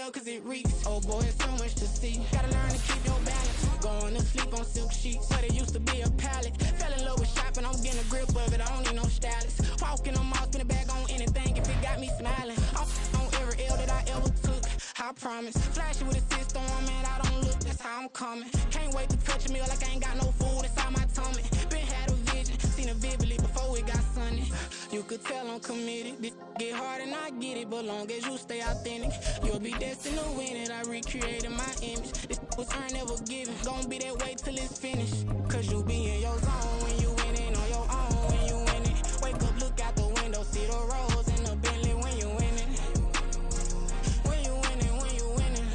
jail cause it reeks. Oh boy, it's so much to see. Gotta learn to keep your balance. Going to sleep on silk sheets, but it used to be a pallet. Fell in love with shopping, I'm getting a grip of it, I don't need no stylist. Walking on mall, spin a bag on anything if it got me smiling. I'm on every L that I ever took, I promise. Flashy with a system, man, I don't look, that's how I'm coming. Can't wait to touch a meal like I ain't got no food inside my tummy. Been had a vision, seen it vividly before it got sunny. You could tell I'm committed, this get hard and I get it, but long as you stay authentic, you'll be destined to win it. I recreated my image, this was earned, never given. Gonna be that way till it's finished, cause you be in your zone when you winning on your own when you winning. Wake up, look out the window, see the rose in the Bentley when you winning. When you winning, when you winning.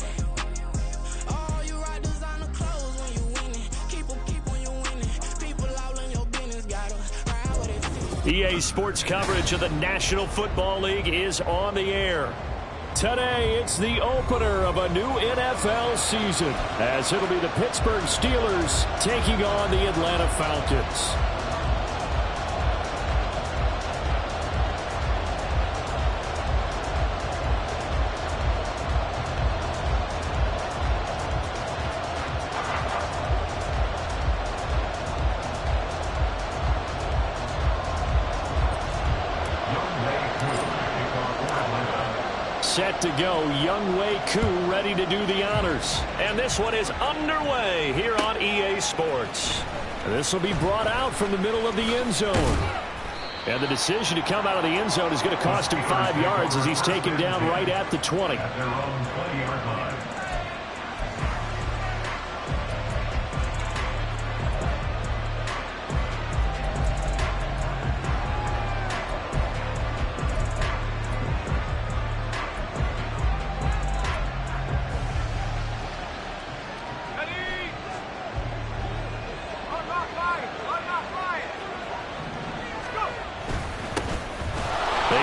Oh, you rock designer clothes when you winning. Keep when you winning. People all in your business, gotta ride with it. EA Sports coverage of the National Football League is on the air. Today, it's the opener of a new NFL season, as it'll be the Pittsburgh Steelers taking on the Atlanta Falcons. Set to go, Younghoe Koo ready to do the honors. And this one is underway here on EA Sports. This will be brought out from the middle of the end zone. And the decision to come out of the end zone is going to cost him 5 yards as he's taken down right at the 20.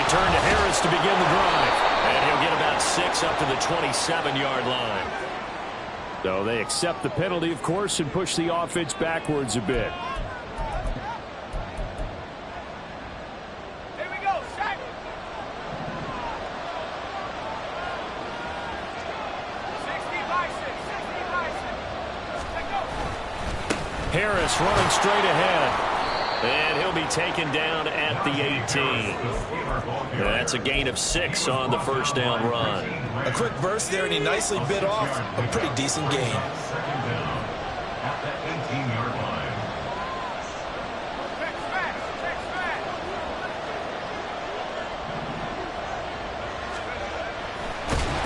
Turn to Harris to begin the drive. And he'll get about 6 up to the 27-yard line. So they accept the penalty, of course, and push the offense backwards a bit. Here we go, sack. 60 by 6, 60 by 6. Let's go. Harris running straight ahead. And he'll be taken down at the 18. That's a gain of 6 on the first down run. A quick burst there, and he nicely bit off a pretty decent gain.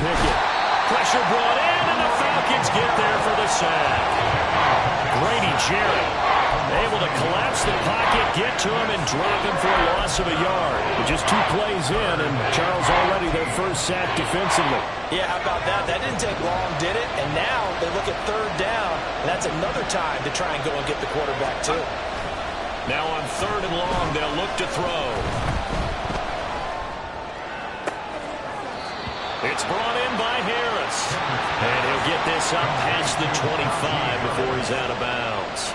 Pickett. Pressure brought in, and the Falcons get there for the sack. Grady Jarrett able to collapse the pocket, get to him, and drop him for a loss of a yard. With just 2 plays in, and Charles already their first sack defensively. Yeah, how about that? That didn't take long, did it? And now they look at 3rd down, and that's another time to try and go and get the quarterback, too. Now on 3rd and long, they'll look to throw. It's brought in by Harris. And he'll get this up past the 25 before he's out of bounds.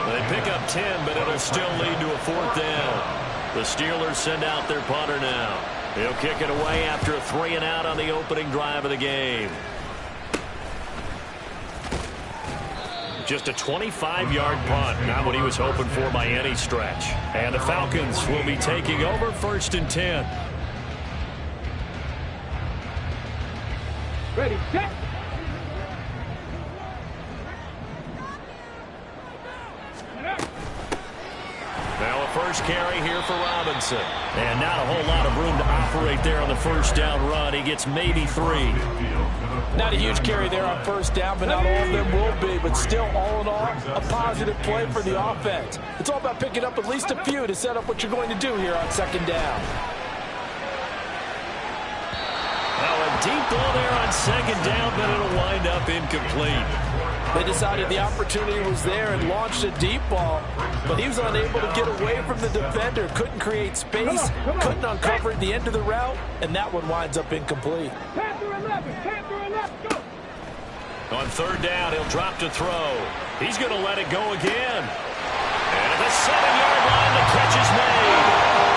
They pick up 10, but it'll still lead to a 4th down. The Steelers send out their punter now. He'll kick it away after a 3-and-out on the opening drive of the game. Just a 25-yard punt, not what he was hoping for by any stretch. And the Falcons will be taking over 1st and 10. Ready, set. Now a first carry here for Robinson. And not a whole lot of room to operate there on the first down run. He gets maybe 3. Not a huge carry there on 1st down, but not all of them will be. But still, all in all, a positive play for the offense. It's all about picking up at least a few to set up what you're going to do here on 2nd down. Now a deep ball there on 2nd down, but it'll wind up incomplete. They decided the opportunity was there and launched a deep ball, but he was unable to get away from the defender, couldn't create space, couldn't uncover at the end of the route, and that one winds up incomplete. Panther 11, go. On 3rd down, he'll drop to throw. He's going to let it go again. And at the 7-yard line, the catch is made.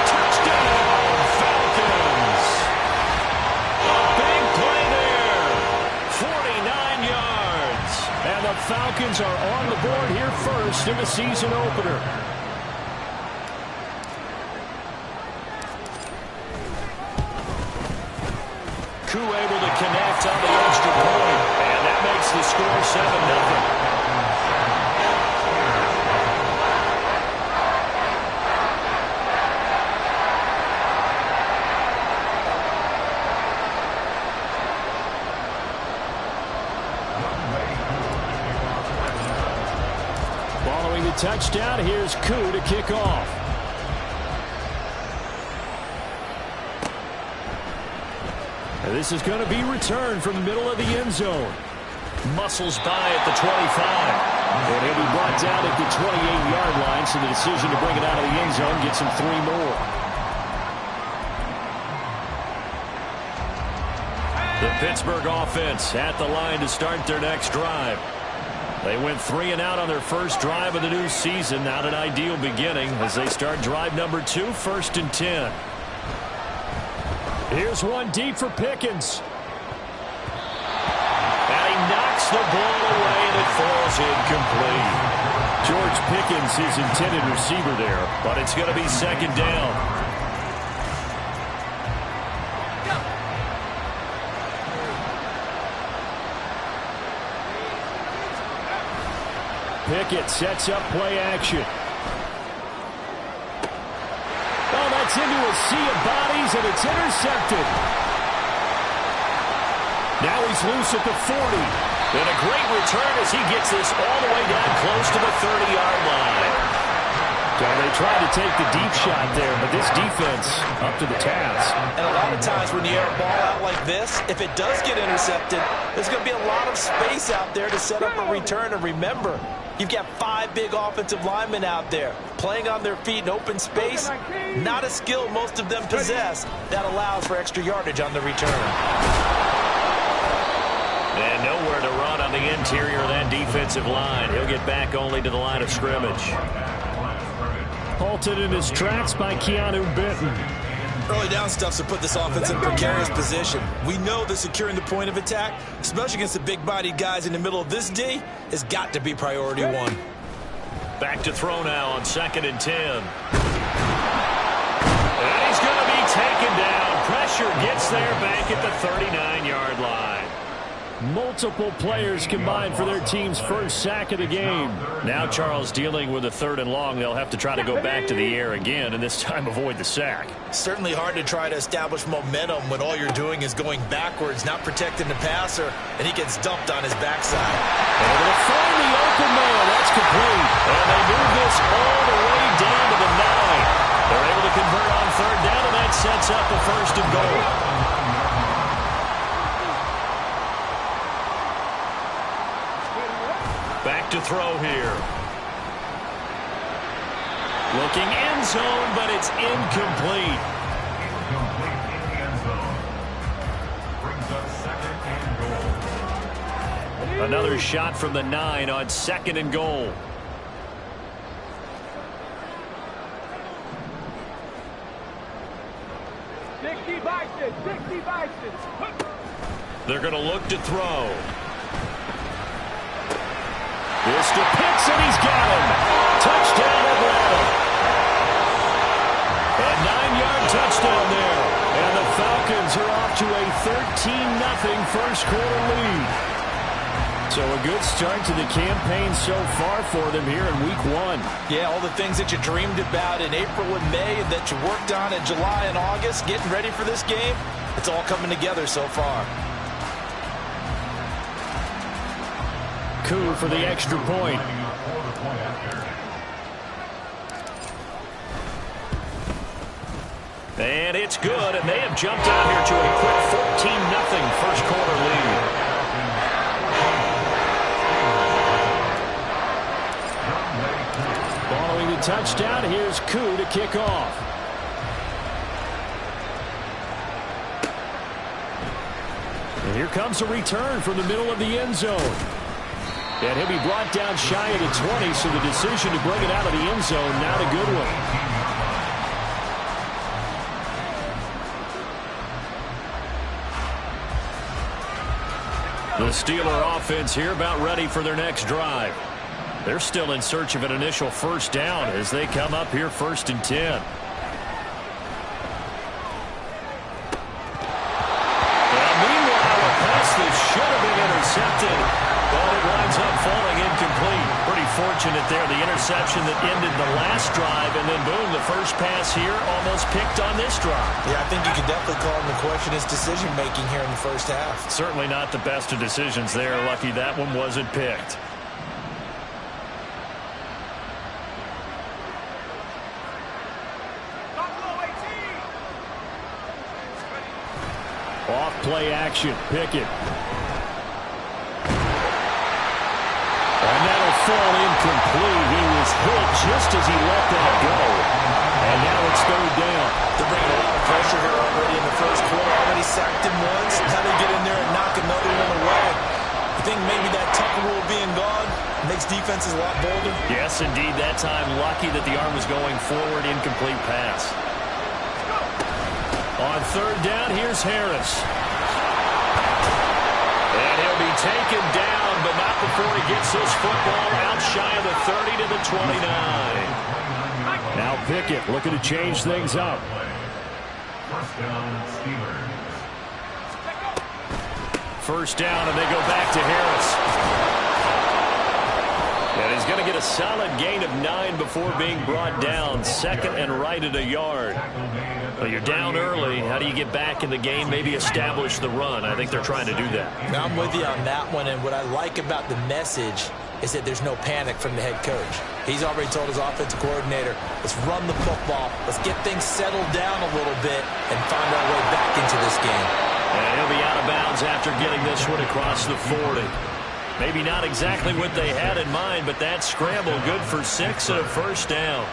Touchdown, Falcons. A big play there. Falcons are on the board here first in the season opener. Koo able to connect on the extra point, and that makes the score 7-0. Following the touchdown, here's Koo to kick off. And this is going to be returned from the middle of the end zone. Muscles by at the 25. And he'll be brought down at the 28-yard line, so the decision to bring it out of the end zone gets him 3 more. The Pittsburgh offense at the line to start their next drive. They went 3 and out on their first drive of the new season. Not an ideal beginning as they start drive number 2, 1st and 10. Here's one deep for Pickens. And he knocks the ball away, and it falls incomplete. George Pickens, his intended receiver there, but it's going to be 2nd down. Pickett sets up play action. Oh, that's into a sea of bodies, and it's intercepted. Now he's loose at the 40. And a great return as he gets this all the way down close to the 30-yard line. So they tried to take the deep shot there, but this defense up to the task. And a lot of times when you air a ball out like this, if it does get intercepted, there's going to be a lot of space out there to set up a return. And remember, you've got 5 big offensive linemen out there playing on their feet in open space. Not a skill most of them possess that allows for extra yardage on the return. And nowhere to run on the interior of that defensive line. He'll get back only to the line of scrimmage. Halted in his tracks by Keanu Benton. Early down stuffs to put this offense in a precarious position. We know that securing the point of attack, especially against the big-bodied guys in the middle of this D, has got to be priority 1. Back to throw now on 2nd and 10. And he's going to be taken down. Pressure gets there back at the 39-yard line. Multiple players combined for their team's first sack of the game. Now Charles dealing with a 3rd and long. They'll have to try to go back to the air again, and this time avoid the sack. Certainly hard to try to establish momentum when all you're doing is going backwards, not protecting the passer, and he gets dumped on his backside. Able to find the open man. That's complete. And they move this all the way down to the 9. They're able to convert on 3rd down, and that sets up the 1st and goal. Back to throw here. Looking end zone, but it's incomplete. Another shot from the 9 on 2nd and goal. They're going to look to throw. This to Pitts, and he's got him. Touchdown, Atlanta. A 9-yard touchdown there. And the Falcons are off to a 13-0 first quarter lead. So a good start to the campaign so far for them here in week 1. Yeah, all the things that you dreamed about in April and May and that you worked on in July and August, getting ready for this game, it's all coming together so far. Koo for the extra point. And it's good, and they have jumped out here to a quick 14-0 first quarter lead. Following the touchdown, here's Koo to kick off. And here comes a return from the middle of the end zone. And he'll be brought down shy of the 20, so the decision to bring it out of the end zone, not a good one. The Steeler offense here about ready for their next drive. They're still in search of an initial first down as they come up here 1st and 10. And meanwhile, a pass that should have been intercepted, but it winds up falling incomplete. Pretty fortunate there, the interception that ended the last drive, and then boom, the first pass here almost picked on this drive. Yeah, I think you could definitely call him to question his decision-making here in the first half. Certainly not the best of decisions there. Lucky that one wasn't picked. Off play action, Pickett. And that'll fall incomplete. He was hit just as he let that go. And now it's 3rd down. They're bringing a lot of pressure here already in the first quarter. Already sacked him once. How they get in there and knock another one away? You think maybe that Tucker rule being gone makes defenses a lot bolder? Yes, indeed. That time, lucky that the arm was going forward. Incomplete pass. On 3rd down, here's Harris. And he'll be taken down, but not before he gets this football out shy of the 30 to the 29. Now Pickett looking to change things up. First down, and they go back to Harris. And he's going to get a solid gain of 9 before being brought down. 2nd and right at a yard. Well, you're down early. How do you get back in the game? Maybe establish the run. I think they're trying to do that. Now, I'm with you on that one, and what I like about the message is that there's no panic from the head coach. He's already told his offensive coordinator, let's run the football, let's get things settled down a little bit and find our way back into this game. And he'll be out of bounds after getting this one across the 40. Maybe not exactly what they had in mind, but that scramble good for 6 and a first down.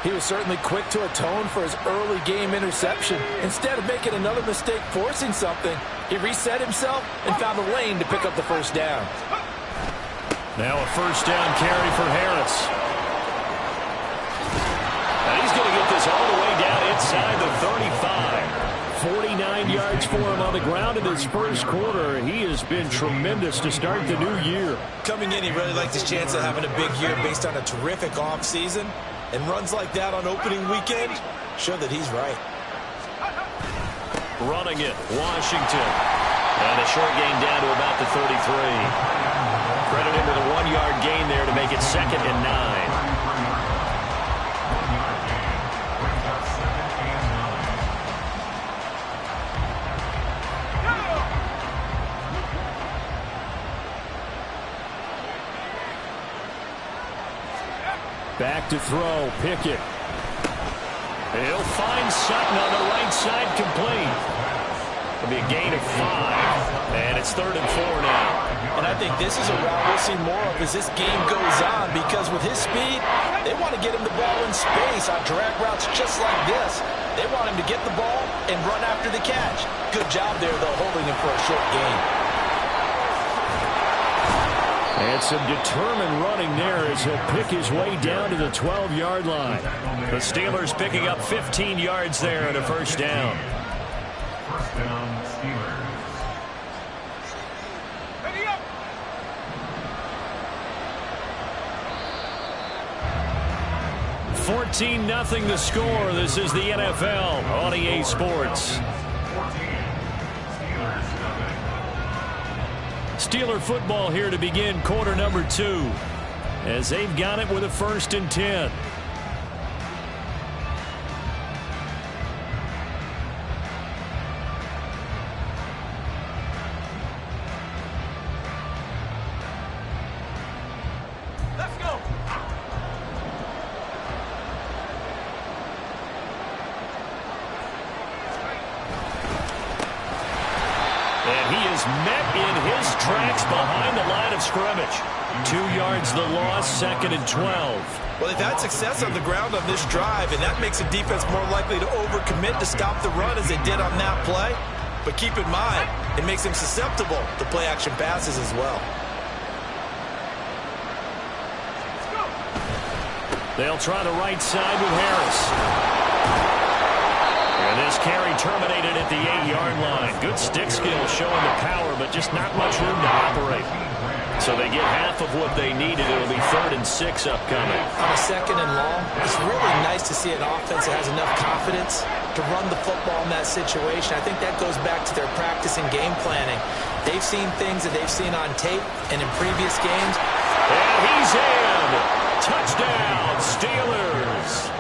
He was certainly quick to atone for his early game interception. Instead of making another mistake forcing something, he reset himself and found a lane to pick up the first down. Now a first down carry for Harris. And he's going to get this all the way down inside the 35. 49 yards for him on the ground in his first quarter. He has been tremendous to start the new year. Coming in, he really liked his chance of having a big year based on a terrific offseason. And runs like that on opening weekend show that he's right. Running it, Washington. And a short gain down to about the 33. Credit him with a 1-yard gain there to make it 2nd and 9. Back to throw, Pickett. He'll find Sutton on the right side, complete. It'll be a gain of 5, and it's 3rd and 4 now. And I think this is a route we'll see more of as this game goes on, because with his speed, they want to get him the ball in space on drag routes just like this. They want him to get the ball and run after the catch. Good job there, though, holding him for a short gain. And some determined running there as he'll pick his way down to the 12-yard line. The Steelers picking up 15 yards there and a first down. First down, Steelers. 14-0 the score. This is the NFL on EA Sports. Steeler football here to begin quarter number 2 as they've got it with a 1st and 10. Let's go. And he is met in his tracks behind the line of scrimmage. 2 yards the loss, 2nd and 12. Well, they've had success on the ground on this drive, and that makes the defense more likely to overcommit to stop the run as they did on that play. But keep in mind, it makes them susceptible to play-action passes as well. They'll try the right side with Harris. And This carry terminated at the 8-yard line. Good stick skill showing the power, but just not much room to operate. So they get half of what they needed. It'll be 3rd and 6 upcoming. On a 2nd and long, it's really nice to see an offense that has enough confidence to run the football in that situation. I think that goes back to their practice and game planning. They've seen things that they've seen on tape and in previous games. And he's in. Touchdown, Steelers.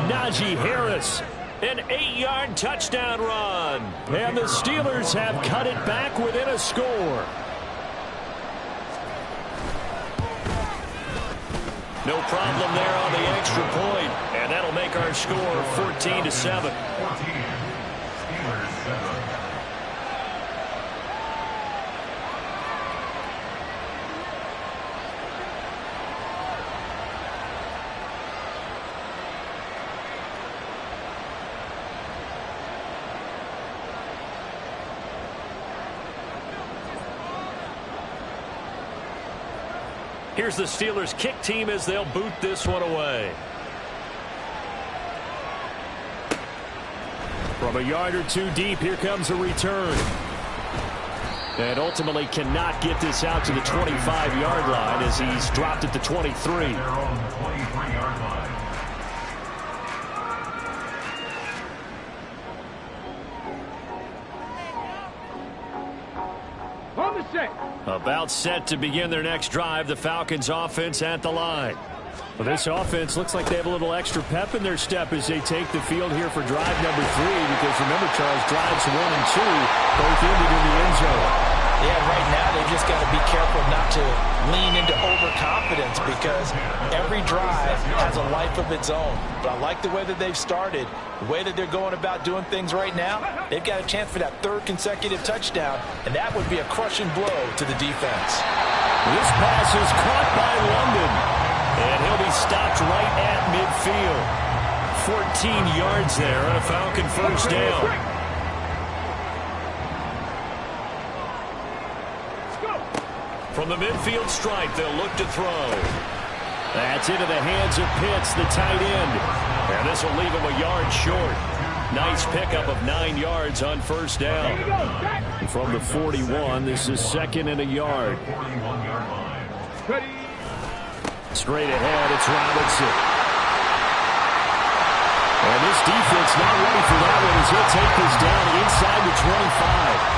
Najee Harris, an 8-yard touchdown run. And the Steelers have cut it back within a score. No problem there on the extra point, and that'll make our score 14-7. Here's the Steelers kick team as they'll boot this one away. From a yard or two deep, here comes a return. And ultimately cannot get this out to the 25-yard line as he's dropped at the 23. About set to begin their next drive. The Falcons offense at the line. Well, this offense looks like they have a little extra pep in their step as they take the field here for drive number 3, because remember, Charles, drives 1 and 2 both ended in the end zone. Yeah, right now they've just got to be careful not to lean into overconfidence, because every drive has a life of its own. But I like the way that they've started, the way that they're going about doing things right now. They've got a chance for that 3rd consecutive touchdown, and that would be a crushing blow to the defense. This pass is caught by London, and he'll be stopped right at midfield. 14 yards there on a Falcon first down. From the midfield stripe, they'll look to throw. That's into the hands of Pitts, the tight end. And this will leave him a yard short. Nice pickup of 9 yards on first down. And from the 41, this is 2nd and a yard. Straight ahead, it's Robinson. And this defense not ready for that one as he'll take this down inside the 25.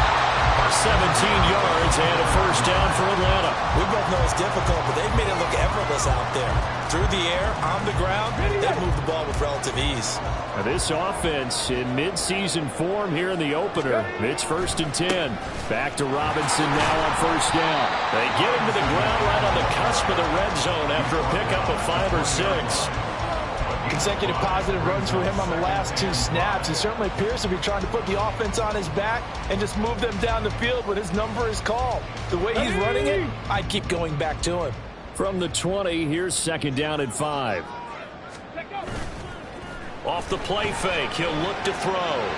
17 yards and a first down for Atlanta. We both know it's difficult, but they've made it look effortless out there. Through the air, on the ground, they've moved the ball with relative ease. Now this offense in mid-season form here in the opener. It's 1st and 10. Back to Robinson now on first down. They get him to the ground right on the cusp of the red zone after a pickup of 5 or 6. Consecutive positive runs for him on the last 2 snaps. He certainly appears to be trying to put the offense on his back and just move them down the field when his number is called. The way he's running it, I'd keep going back to him. From the 20, here's 2nd down and 5. Off the play fake, he'll look to throw.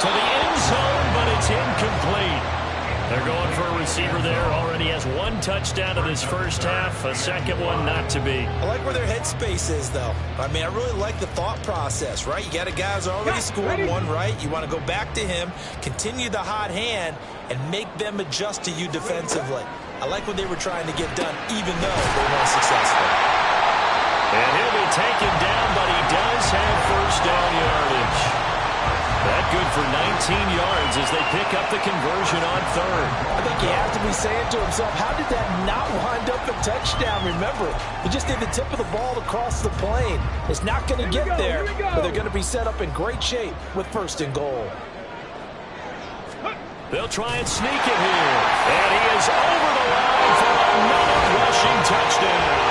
To the end zone, but it's incomplete. They're going for a receiver there. Already has 1 touchdown in this first half. A second one not to be. I like where their headspace is, though. I mean, I really like the thought process, right? You got a guy who's already scored 1, right? You want to go back to him, continue the hot hand, and make them adjust to you defensively. I like what they were trying to get done, even though they weren't successful. And he'll be taken down, but he does have first down yardage. That good for 19 yards as they pick up the conversion on 3rd. I think he has to be saying to himself, how did that not wind up a touchdown? Remember, he just did the tip of the ball across the plane. It's not going to get there, but they're going to be set up in great shape with 1st and goal. They'll try and sneak it here. And he is over the line for another rushing touchdown.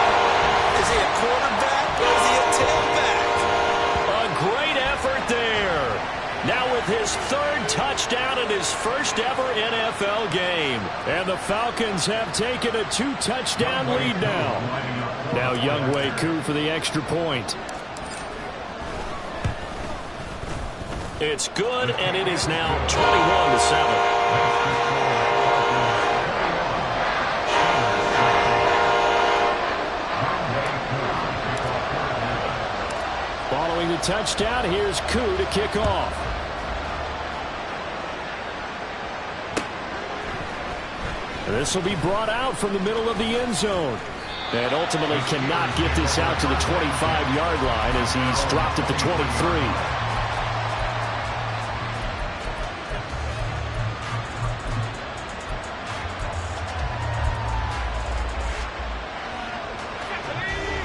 Is he a quarterback or is he a tailback? A great effort there. Now with his 3rd touchdown in his first ever NFL game. And the Falcons have taken a 2-touchdown lead now. Now Younghoe Koo for the extra point. It's good, and it is now 21-7. Following the touchdown, here's Koo to kick off. This will be brought out from the middle of the end zone. And ultimately cannot get this out to the 25-yard line as he's dropped at the 23.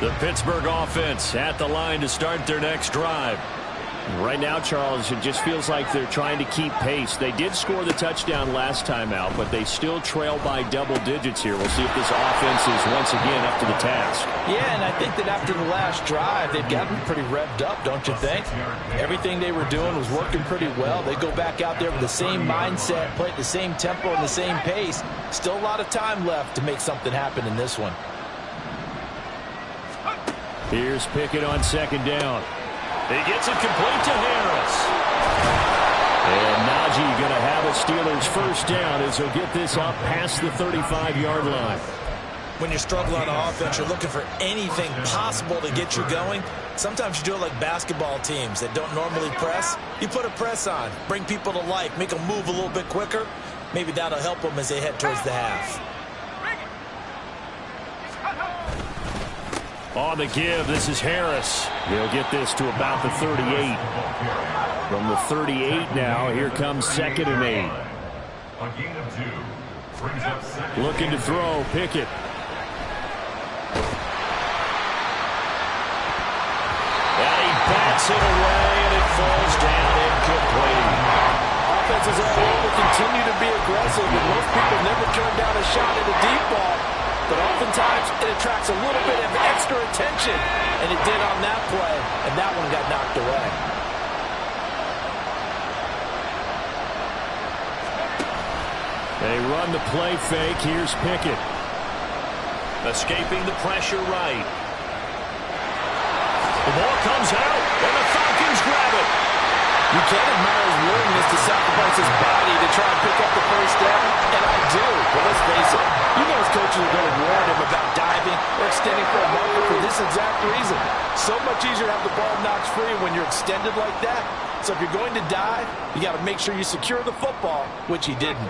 The Pittsburgh offense at the line to start their next drive. Right now, Charles, it just feels like they're trying to keep pace. They did score the touchdown last time out, but they still trail by double digits here. We'll see if this offense is once again up to the task. Yeah, and I think that after the last drive, they've gotten pretty revved up, don't you think? Everything they were doing was working pretty well. They go back out there with the same mindset, play at the same tempo and the same pace. Still a lot of time left to make something happen in this one. Here's Pickett on second down. He gets it complete to Harris. And Najee going to have a Steelers first down as he'll get this up past the 35-yard line. When you're struggling on offense, you're looking for anything possible to get you going. Sometimes you do it like basketball teams that don't normally press. You put a press on, bring people to life, make them move a little bit quicker. Maybe that'll help them as they head towards the half. On the give, this is Harris. He'll get this to about the 38. From the 38 now, here comes 2nd and 8. Looking to throw, Pickett. And he bats it away, and it falls down incomplete. Offenses all over continue to be aggressive, and most people never turn down a shot at a deep ball. But oftentimes, it attracts a little bit of extra attention. And it did on that play. And that one got knocked away. They run the play fake. Here's Pickett. Escaping the pressure right. The ball comes out, and the Falcons grab it. You can't admire his willingness to sacrifice his body to try and pick up the first down. And I do. But let's face it. You know his coaches are going to warn him about diving or extending for a marker for this exact reason. So much easier to have the ball knocked free when you're extended like that. So if you're going to dive, you got to make sure you secure the football, which he didn't.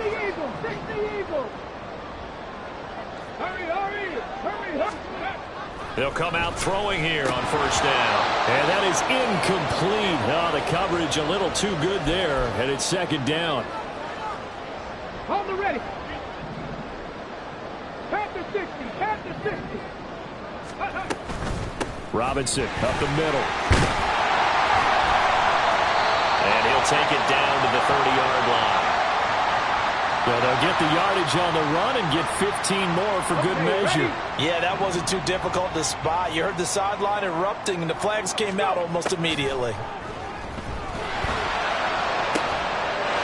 They'll come out throwing here on first down. And that is incomplete. Oh, the coverage a little too good there. And it's 2nd down. Hold the ready. Panther 60. Panther 60. Robinson up the middle. And he'll take it down to the 30-yard line. So they'll get the yardage on the run and get 15 more for good measure. Yeah, that wasn't too difficult to spot. You heard the sideline erupting, and the flags came out almost immediately.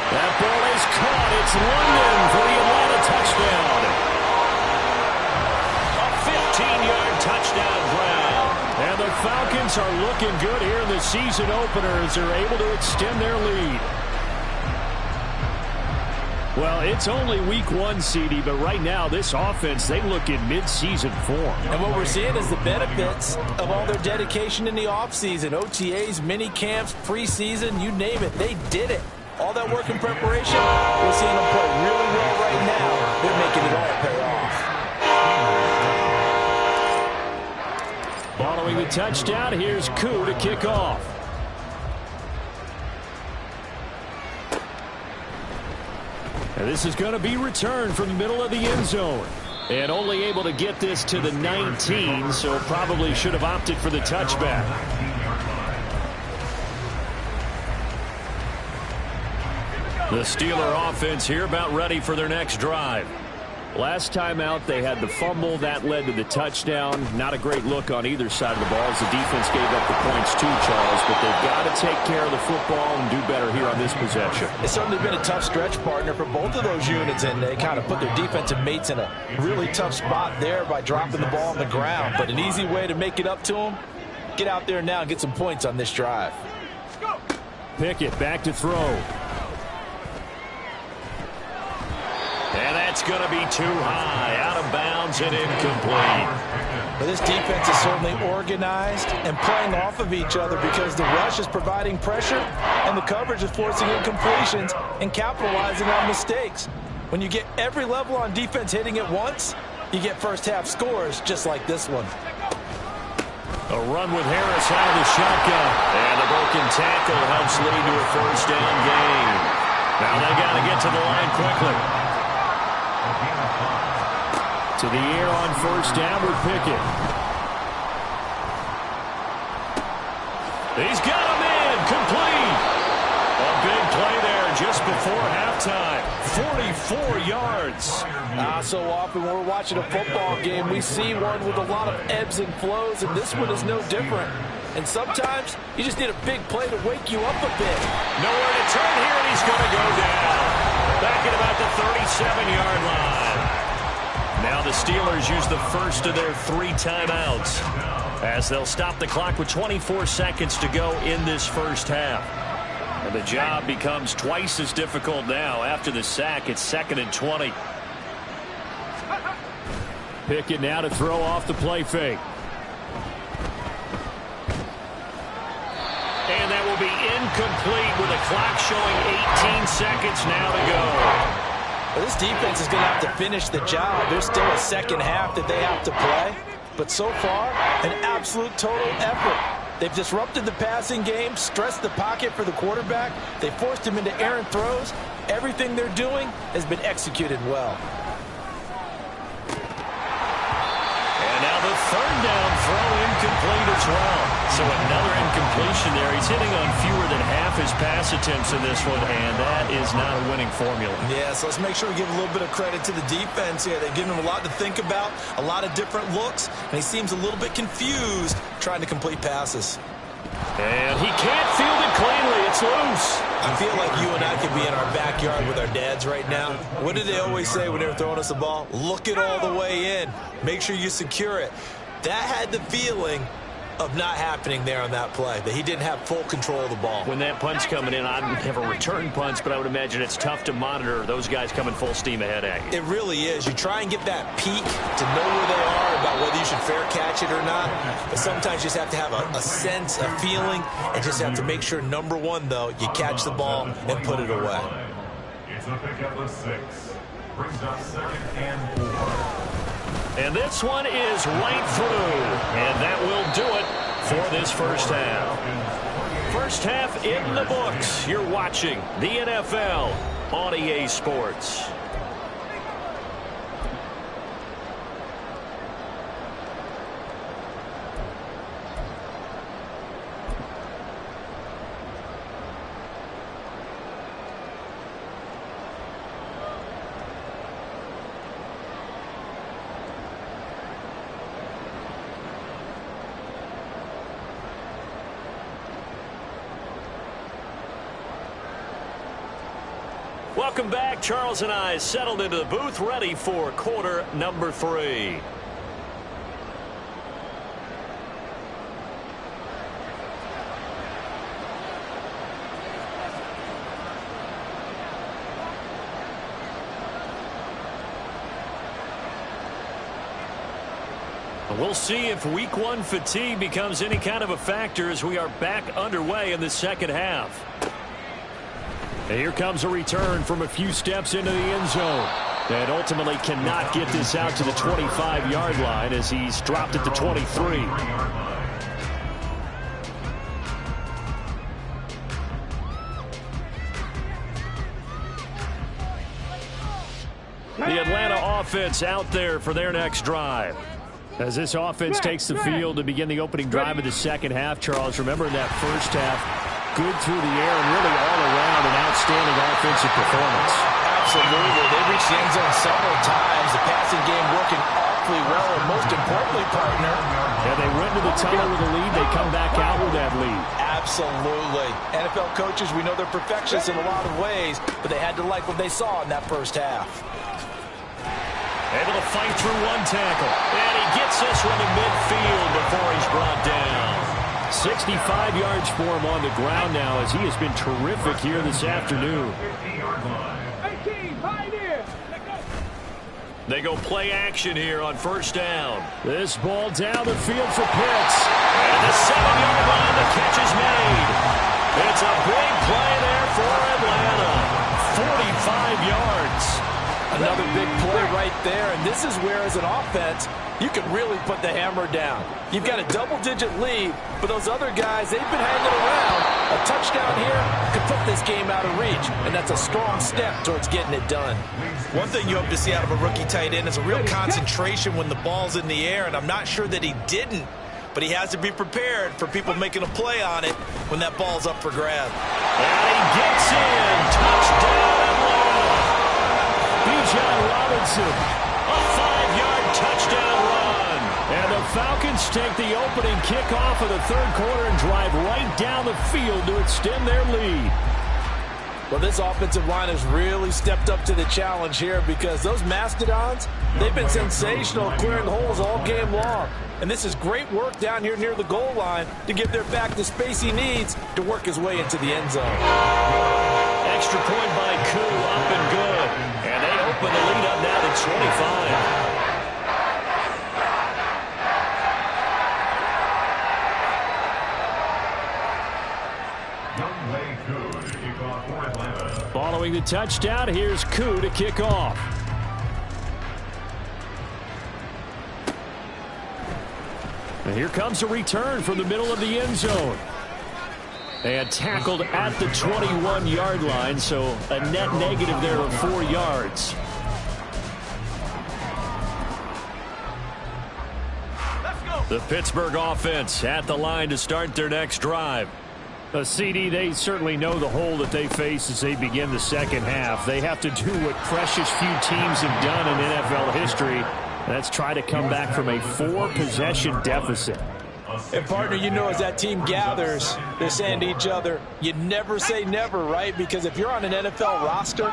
That ball is caught. It's London for the Atlanta touchdown. A 15-yard touchdown grab. And the Falcons are looking good here in the season opener as they're able to extend their lead. Well, it's only week 1, CD, but right now this offense, they look in mid-season form. And what we're seeing is the benefits of all their dedication in the offseason. OTAs, mini camps, preseason, you name it, they did it. All that work in preparation, we're seeing them play really well right now. They're making it all pay off. Following the touchdown, here's Koo to kick off. And this is going to be returned from the middle of the end zone. And only able to get this to the 19, so probably should have opted for the touchback. The Steeler offense here about ready for their next drive. Last time out, they had the fumble. That led to the touchdown. Not a great look on either side of the ball as the defense gave up the points too, Charles. But they've got to take care of the football and do better here on this possession. It's certainly been a tough stretch, partner, for both of those units, and they kind of put their defensive mates in a really tough spot there by dropping the ball on the ground. But an easy way to make it up to them, get out there now and get some points on this drive. Pickett back to throw. And that's going to be too high, out of bounds and incomplete. Well, this defense is certainly organized and playing off of each other because the rush is providing pressure and the coverage is forcing incompletions and capitalizing on mistakes. When you get every level on defense hitting at once, you get first-half scores just like this one. A run with Harris out of the shotgun. And a broken tackle helps lead to a first down gain. Now they got to get to the line quickly. To the air on first down with Pickett. He's got him in. Complete. A big play there just before halftime. 44 yards. So often when we're watching a football game, we see one with a lot of ebbs and flows, and this one is no different. And sometimes you just need a big play to wake you up a bit. Nowhere to turn here, and he's going to go down. Back at about the 37-yard line. Now the Steelers use the first of their 3 timeouts as they'll stop the clock with 24 seconds to go in this first half. And the job becomes twice as difficult now. After the sack, it's 2nd and 20. Pickett now to throw off the play fake. And that will be incomplete with a clock showing 18 seconds now to go. Well, this defense is going to have to finish the job. There's still a second half that they have to play. But so far, an absolute total effort. They've disrupted the passing game, stressed the pocket for the quarterback. They forced him into errant throws. Everything they're doing has been executed well. And now the third down throw incomplete as well. So another incompletion there. He's hitting on fewer than half his pass attempts in this one, and that is not a winning formula. Yeah, so let's make sure we give a little bit of credit to the defense here. They've given him a lot to think about, a lot of different looks, and he seems a little bit confused trying to complete passes. And he can't field it cleanly. It's loose. I feel like you and I could be in our backyard with our dads right now. What did they always say when they were throwing us the ball? Look it all the way in. Make sure you secure it. That had the feeling of not happening there on that play, that he didn't have full control of the ball. When that punt's coming in, I don't have a return punch, but I would imagine it's tough to monitor those guys coming full steam ahead at you. It really is. You try and get that peek to know where they are, about whether you should fair catch it or not. But sometimes you just have to have a sense, a feeling, and just have to make sure, number one, though, you catch the ball and put it away. It's a pick up of 6. Brings up 2nd and 4. And this one is right through. And that will do it for this first half. First half in the books. You're watching the NFL on EA Sports. Welcome back. Charles and I settled into the booth, ready for quarter number 3. We'll see if week 1 fatigue becomes any kind of a factor as we are back underway in the second half. And here comes a return from a few steps into the end zone. And ultimately cannot get this out to the 25-yard line as he's dropped at the 23. The Atlanta offense out there for their next drive. As this offense takes the field to begin the opening drive of the second half, Charles, remember in that first half, good through the air and really all around an outstanding offensive performance. Absolutely. They reached the end zone several times. The passing game working awfully well, and most importantly, partner. Yeah, they went into the tunnel with a lead. They come back out with that lead. Absolutely. NFL coaches, we know they're perfectionists in a lot of ways, but they had to like what they saw in that first half. Able to fight through one tackle. And he gets this one to midfield before he's brought down. 65 yards for him on the ground now as he has been terrific here this afternoon. 18, Pioneer. They go play action here on first down. This ball down the field for Pitts. And the 7-yard line, the catch is made. It's a big play there for Atlanta. 45 yards. Another big play right there, and this is where, as an offense, you can really put the hammer down. You've got a double-digit lead, but those other guys, they've been hanging around. A touchdown here could put this game out of reach, and that's a strong step towards getting it done. One thing you hope to see out of a rookie tight end is a real concentration when the ball's in the air, and I'm not sure that he didn't, but he has to be prepared for people making a play on it when that ball's up for grab. And he gets in. Touchdown, Atlanta. Bijan Robinson. A 5-yard touchdown run. And the Falcons take the opening kickoff of the third quarter and drive right down the field to extend their lead. Well, this offensive line has really stepped up to the challenge here because those Mastodons, they've been sensational clearing holes all game long. And this is great work down here near the goal line to give their back the space he needs to work his way into the end zone. Extra point by Koo, up and good. And they open the lead up now to 25. Following the touchdown, here's Koo to kick off. And here comes a return from the middle of the end zone. And tackled at the 21-yard line, so a net negative there of 4 yards. The Pittsburgh offense at the line to start their next drive. CD, they certainly know the hole that they face as they begin the second half. They have to do what precious few teams have done in NFL history. That's try to come back from a 4-possession deficit. And, partner, you know, as that team gathers, they're saying to each other, you never say never, right? Because if you're on an NFL roster,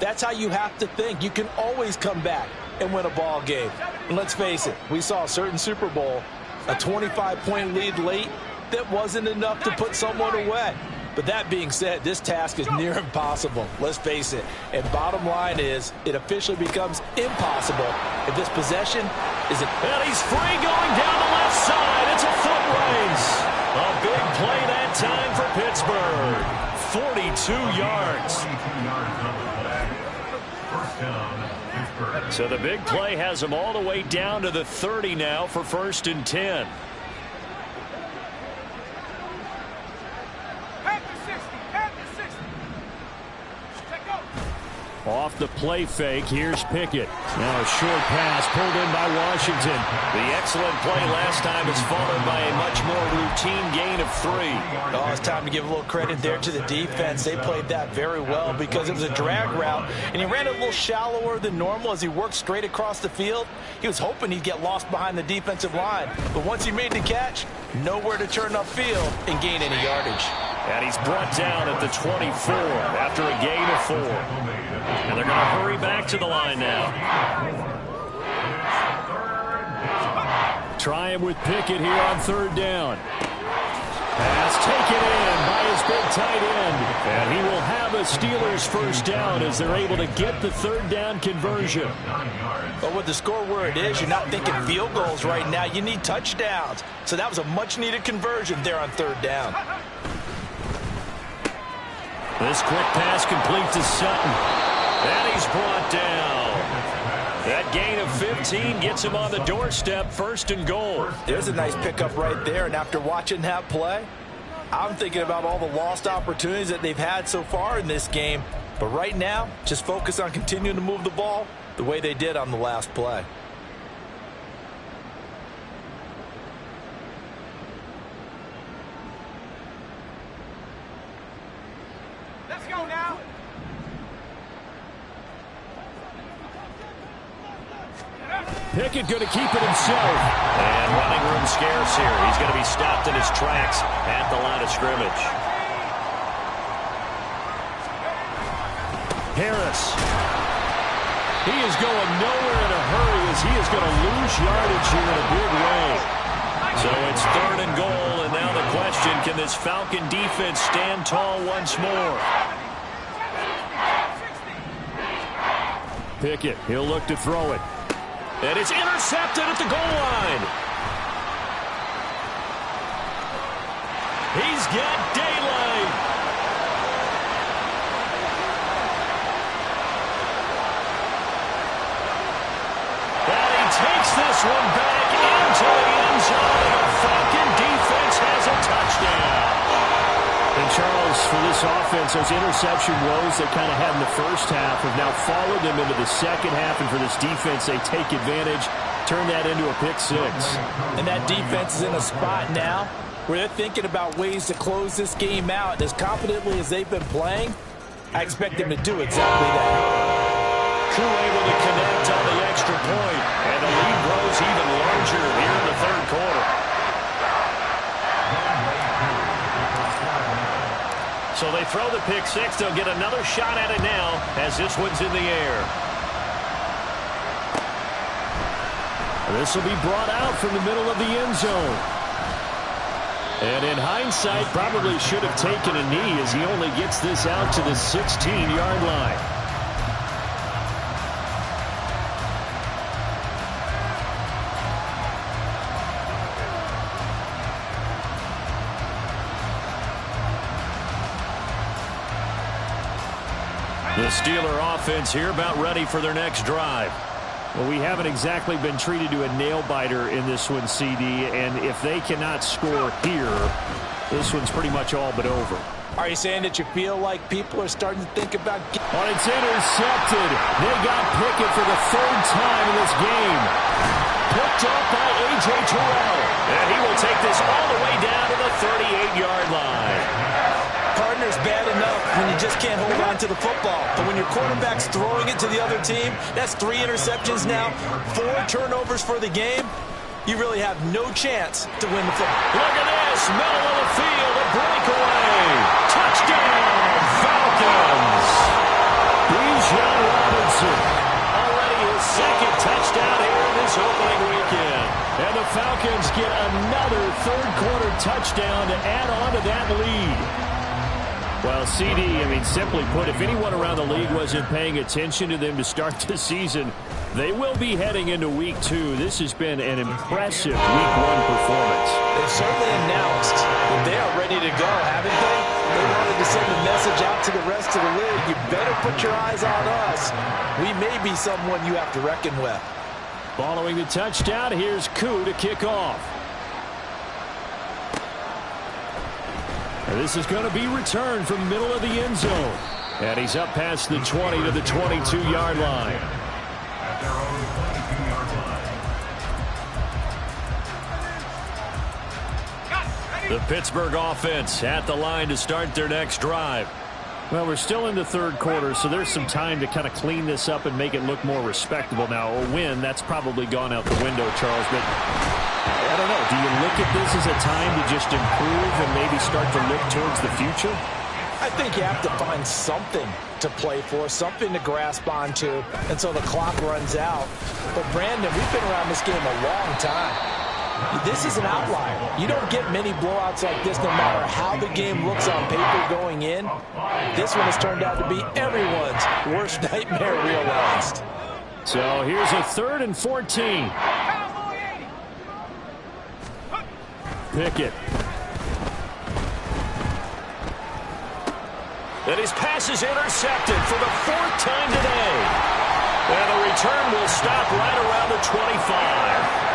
that's how you have to think. You can always come back and win a ball game. And let's face it, we saw a certain Super Bowl, a 25-point lead late, that wasn't enough to put someone away. But that being said, this task is near impossible. Let's face it. And bottom line is, it officially becomes impossible if this possession isn't. And he's free going down the left side. It's a foot race. A big play that time for Pittsburgh. 42 yards. So the big play has him all the way down to the 30 now for 1st and 10. Off the play fake, here's Pickett. Now a short pass pulled in by Washington. The excellent play last time is followed by a much more routine gain of 3. Oh, it's time to give a little credit there to the defense. They played that very well because it was a drag route, and he ran it a little shallower than normal as he worked straight across the field. He was hoping he'd get lost behind the defensive line, but once he made the catch, nowhere to turn upfield and gain any yardage. And he's brought down at the 24 after a gain of 4. And they're going to hurry back to the line now. Try him with Pickett here on 3rd down. Pass taken in by his big tight end. And he will have a Steelers 1st down as they're able to get the 3rd down conversion. But with the score where it is, you're not thinking field goals right now. You need touchdowns. So that was a much-needed conversion there on 3rd down. This quick pass complete to Sutton. And he's brought down. That gain of 15 gets him on the doorstep, 1st and goal. There's a nice pickup right there, and after watching that play, I'm thinking about all the lost opportunities that they've had so far in this game. But right now, just focus on continuing to move the ball the way they did on the last play. Let's go now. Pickett going to keep it himself. And running room scarce here. He's going to be stopped in his tracks at the line of scrimmage. Harris. He is going nowhere in a hurry as he is going to lose yardage here in a big way. So it's 3rd and goal, and now the question, can this Falcon defense stand tall once more? Pickett, he'll look to throw it. And it's intercepted at the goal line. He's got daylight. And he takes this one back into the end zone. And the Falcon defense has a touchdown. And Charles, for this offense, those interception woes they kind of had in the first half have now followed them into the second half. And for this defense, they take advantage, turn that into a pick six. And that defense is in a spot now where they're thinking about ways to close this game out. And as confidently as they've been playing, I expect them to do exactly that. Koo able to connect on the extra point, and the lead grows even larger here in the third quarter. So they throw the pick six. They'll get another shot at it now as this one's in the air. This will be brought out from the middle of the end zone. And in hindsight, probably should have taken a knee as he only gets this out to the 16-yard line. The Steeler offense here about ready for their next drive. Well, we haven't exactly been treated to a nail-biter in this one, CD, and if they cannot score here, this one's pretty much all but over. Are you saying that you feel like people are starting to think about... Oh, it's intercepted. They got Pickett for the third time in this game. Picked up by A.J. Terrell. And he will take this all the way down to the 38-yard line. Partner's bad enough when you just can't hold on to the football. But when your quarterback's throwing it to the other team, that's 3 interceptions now, 4 turnovers for the game. You really have no chance to win the football. Look at this, middle of the field, a breakaway. Touchdown, Falcons. Bijan Robinson, already his second touchdown here in this opening weekend. And the Falcons get another third-quarter touchdown to add on to that lead. Well, CD, I mean, simply put, if anyone around the league wasn't paying attention to them to start the season, they will be heading into Week 2. This has been an impressive Week 1 performance. They've certainly announced that they are ready to go, haven't they? They wanted to send a message out to the rest of the league. You better put your eyes on us. We may be someone you have to reckon with. Following the touchdown, here's Koo to kick off. And this is going to be returned from the middle of the end zone. And he's up past the 20 to the 22-yard line. At their own 22-yard line. The Pittsburgh offense at the line to start their next drive. Well, we're still in the third quarter, so there's some time to kind of clean this up and make it look more respectable. Now, a win, that's probably gone out the window, Charles, but I don't know. Do you look at this as a time to just improve and maybe start to look towards the future? I think you have to find something to play for, something to grasp onto until the clock runs out. But, Brandon, we've been around this game a long time. This is an outlier. You don't get many blowouts like this no matter how the game looks on paper going in. This one has turned out to be everyone's worst nightmare realized. So here's a 3rd and 14. Pickett. And his pass is intercepted for the 4th time today. And the return will stop right around the 25.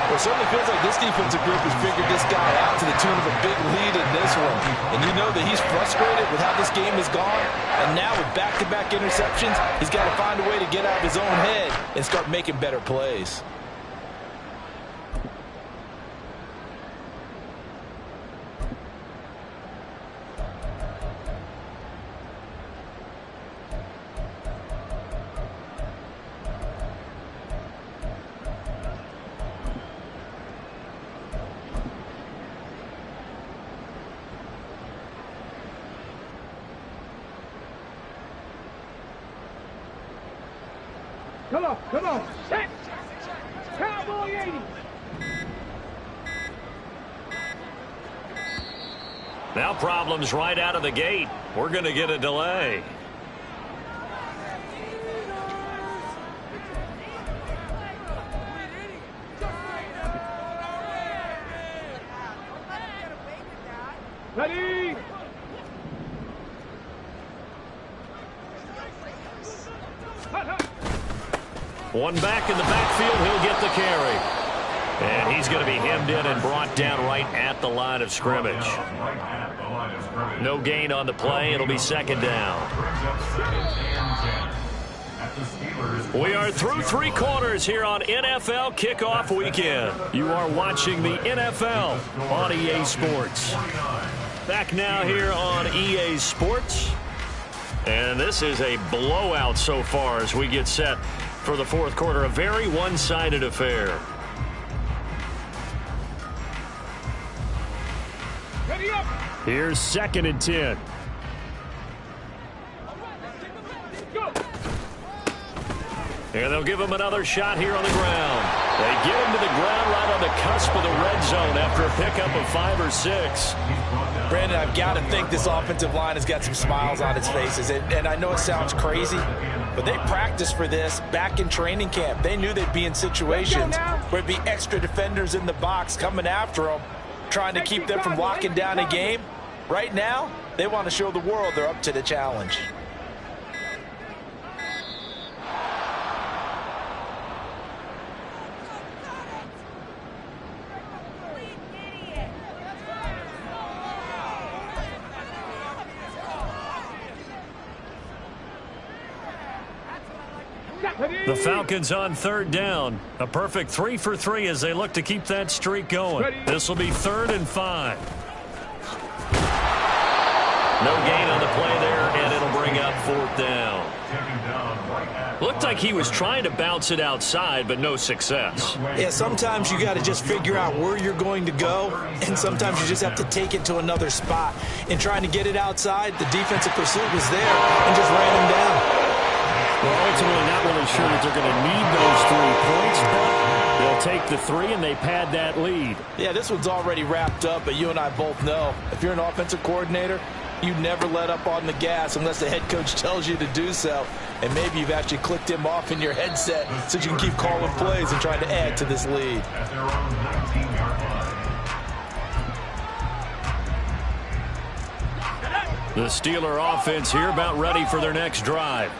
Well, it certainly feels like this defensive group has figured this guy out to the tune of a big lead in this one. And you know that he's frustrated with how this game has gone. And now with back-to-back interceptions, he's got to find a way to get out of his own head and start making better plays. Come on, set! Cowboy 80! Now problems right out of the gate. We're going to get a delay. Ready? One back in the backfield. He'll get the carry. And he's going to be hemmed in and brought down right at the line of scrimmage. No gain on the play. It'll be second down. We are through 3 quarters here on NFL Kickoff Weekend. You are watching the NFL on EA Sports. Back now here on EA Sports. And this is a blowout so far as we get set for the fourth quarter. A very one-sided affair. Here's 2nd and 10. And they'll give him another shot here on the ground. They get him to the ground right on the cusp of the red zone after a pickup of 5 or 6. Brandon, I've got to think this offensive line has got some smiles on its faces. And I know it sounds crazy, but they practiced for this back in training camp. They knew they'd be in situations where there'd be extra defenders in the box coming after them, trying to keep them from locking down a game. Right now, they want to show the world they're up to the challenge. The Falcons on 3rd down. A perfect 3 for 3 as they look to keep that streak going. This will be 3rd and 5. No gain on the play there, and it'll bring up 4th down. Looked like he was trying to bounce it outside, but no success. Yeah, sometimes you got to just figure out where you're going to go, and sometimes you just have to take it to another spot. In trying to get it outside, the defensive pursuit was there and just ran him down. Well, ultimately not really sure that they're going to need those 3 points, but they'll take the 3 and they pad that lead. Yeah, this one's already wrapped up, but you and I both know if you're an offensive coordinator, you never let up on the gas unless the head coach tells you to do so. And maybe you've actually clicked him off in your headset so you can keep calling plays and trying to add to this lead. The Steeler offense here about ready for their next drive.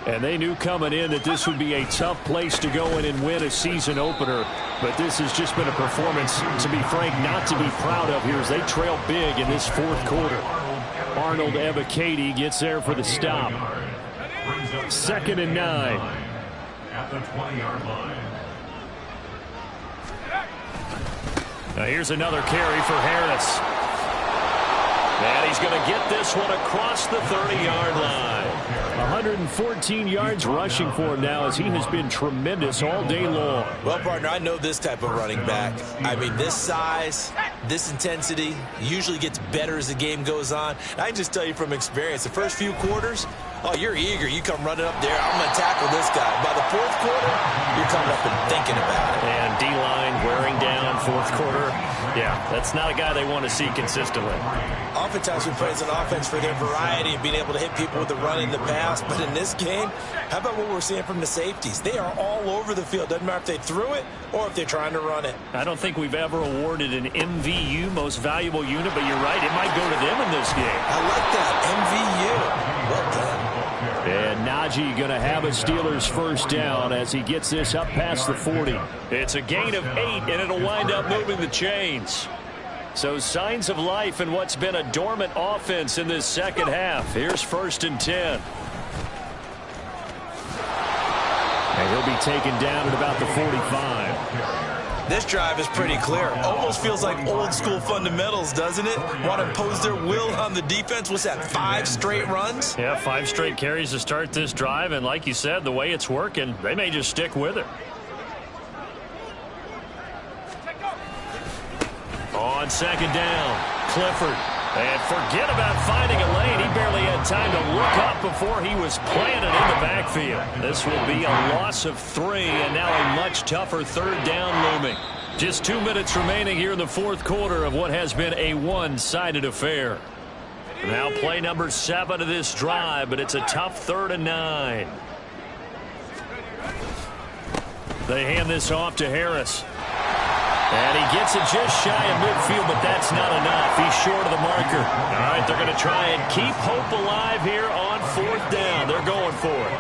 And they knew coming in that this would be a tough place to go in and win a season opener. But this has just been a performance, to be frank, not to be proud of here as they trail big in this fourth quarter. Arnold Ebiketie gets there for the stop. 2nd and 9. At the 20-yard line. Now here's another carry for Harris. And he's going to get this one across the 30-yard line. 114 yards rushing for him now as he has been tremendous all day long. Well, partner, I know this type of running back. I mean, this size, this intensity usually gets better as the game goes on. And I can just tell you from experience, the first few quarters, oh, you're eager. You come running up there. I'm going to tackle this guy. By the fourth quarter, you're coming up and thinking about it. And D-line wearing down fourth quarter. Yeah, that's not a guy they want to see consistently. Oftentimes we praise an offense for their variety and being able to hit people with the run in the pass. But in this game, how about what we're seeing from the safeties? They are all over the field. Doesn't matter if they threw it or if they're trying to run it. I don't think we've ever awarded an MVU, most valuable unit, but you're right. It might go to them in this game. I like that. MVU. Well done. And Najee going to have a Steelers first down as he gets this up past the 40. It's a gain of 8, and it'll wind up moving the chains. So signs of life in what's been a dormant offense in this second half. Here's 1st and 10. And he'll be taken down at about the 45. This drive is pretty clear. Almost feels like old school fundamentals, doesn't it? Want to impose their will on the defense. What's that, 5 straight runs? Yeah, 5 straight carries to start this drive. And like you said, the way it's working, they may just stick with it. On 2nd down, Clifford. And forget about finding a lane. He barely had time to look up before he was planted in the backfield. This will be a loss of 3, and now a much tougher 3rd down looming. Just 2 minutes remaining here in the fourth quarter of what has been a one-sided affair. Now play number 7 of this drive, but it's a tough 3rd and 9. They hand this off to Harris. And he gets it just shy of midfield, but that's not enough. He's short of the marker. All right, they're going to try and keep hope alive here on 4th down. They're going for it.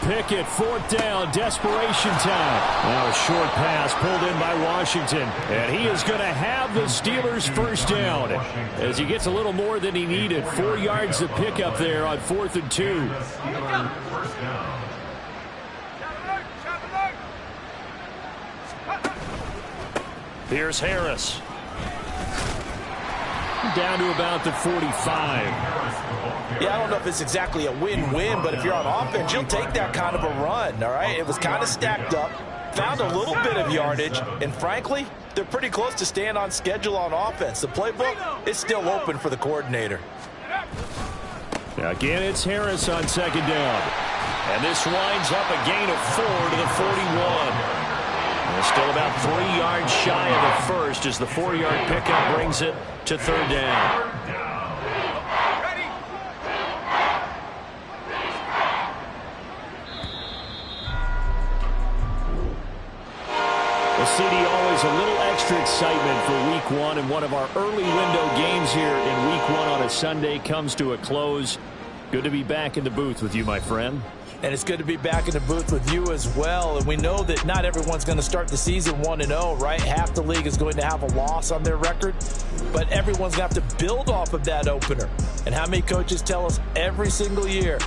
Pickett, 4th down, desperation time. Now a short pass pulled in by Washington. And he is going to have the Steelers' 1st down as he gets a little more than he needed. 4 yards to pick up there on 4th and 2. Here's Harris. Down to about the 45. Yeah, I don't know if it's exactly a win-win, but if you're on offense, you'll take that kind of a run, all right? It was kind of stacked up, found a little bit of yardage, and frankly, they're pretty close to staying on schedule on offense. The playbook is still open for the coordinator. Again, it's Harris on 2nd down. And this winds up a gain of 4 to the 41. And still about 3 yards shy of the first as the 4-yard pickup brings it to 3rd down. Well, CD, always a little extra excitement for Week 1, and one of our early window games here in Week 1 on a Sunday comes to a close. Good to be back in the booth with you, my friend. And it's good to be back in the booth with you as well. And we know that not everyone's going to start the season 1-0, right? Half the league is going to have a loss on their record. But everyone's going to have to build off of that opener. And how many coaches tell us every single year,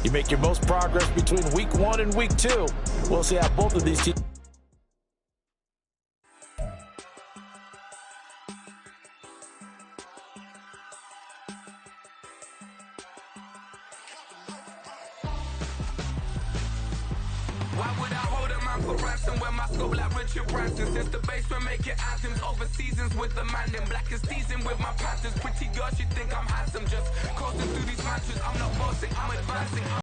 you make your most progress between Week 1 and Week 2. We'll see how both of these teams. Why would I hold a man for ransom when my scope like Richard Branson? Since the basement making anthems over seasons with the man, then black is seasoned with my panthers. Pretty girl, she think I'm handsome, just coasting through these matches. I'm not bossing, I'm advancing.